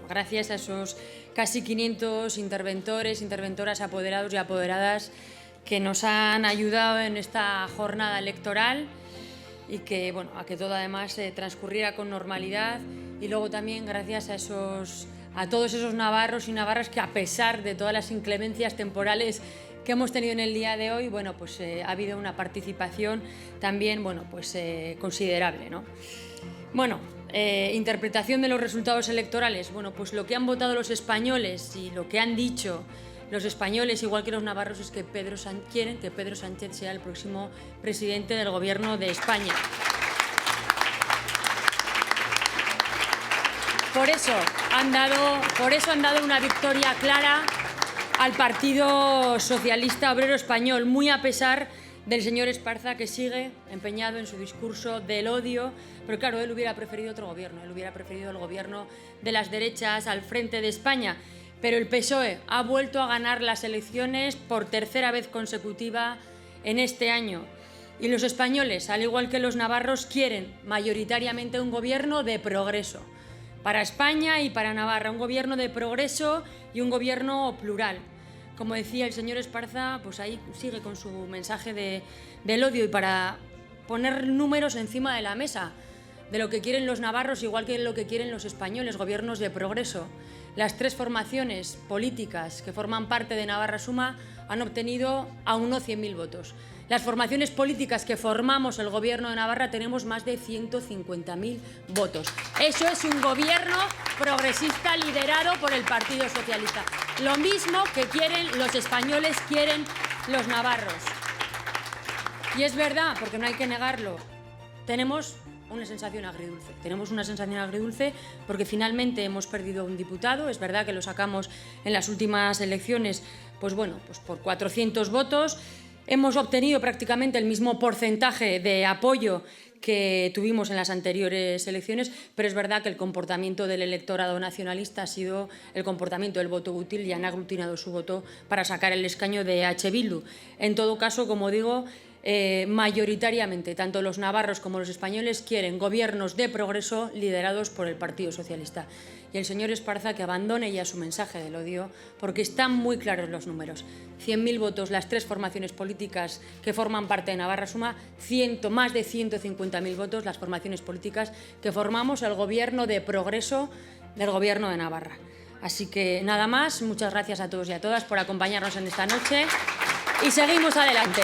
gracias a esos casi 500 interventores, interventoras, apoderados y apoderadas que nos han ayudado en esta jornada electoral y que, bueno, a que todo además transcurriera con normalidad. Y luego también gracias a todos esos navarros y navarras que, a pesar de todas las inclemencias temporales que hemos tenido en el día de hoy, bueno, pues ha habido una participación también, bueno, pues considerable, ¿no? Bueno, interpretación de los resultados electorales. Bueno, pues lo que han votado los españoles y lo que han dicho los españoles, igual que los navarros, es que quieren que Pedro Sánchez sea el próximo presidente del Gobierno de España. Por eso han dado una victoria clara al Partido Socialista Obrero Español, muy a pesar del señor Esparza, que sigue empeñado en su discurso del odio. Pero claro, él hubiera preferido otro gobierno, él hubiera preferido el gobierno de las derechas al frente de España. Pero el PSOE ha vuelto a ganar las elecciones por tercera vez consecutiva en este año. Y los españoles, al igual que los navarros, quieren mayoritariamente un gobierno de progreso para España y para Navarra, un gobierno de progreso y un gobierno plural. Como decía el señor Esparza, pues ahí sigue con su mensaje del odio, y para poner números encima de la mesa de lo que quieren los navarros, igual que lo que quieren los españoles, gobiernos de progreso. Las tres formaciones políticas que forman parte de Navarra Suma han obtenido aún no 100.000 votos. Las formaciones políticas que formamos el Gobierno de Navarra tenemos más de 150.000 votos. Eso es un gobierno progresista liderado por el Partido Socialista. Lo mismo que quieren los españoles, quieren los navarros. Y es verdad, porque no hay que negarlo, tenemos una sensación agridulce. Tenemos una sensación agridulce porque finalmente hemos perdido un diputado. Es verdad que lo sacamos en las últimas elecciones, pues bueno, pues por 400 votos. Hemos obtenido prácticamente el mismo porcentaje de apoyo que tuvimos en las anteriores elecciones, pero es verdad que el comportamiento del electorado nacionalista ha sido el comportamiento del voto útil y han aglutinado su voto para sacar el escaño de H. Bildu. En todo caso, como digo, mayoritariamente, tanto los navarros como los españoles quieren gobiernos de progreso liderados por el Partido Socialista. Y el señor Esparza que abandone ya su mensaje del odio, porque están muy claros los números. 100.000 votos las tres formaciones políticas que forman parte de Navarra Suma, más de 150.000 votos las formaciones políticas que formamos el gobierno de progreso del Gobierno de Navarra. Así que nada más, muchas gracias a todos y a todas por acompañarnos en esta noche y seguimos adelante.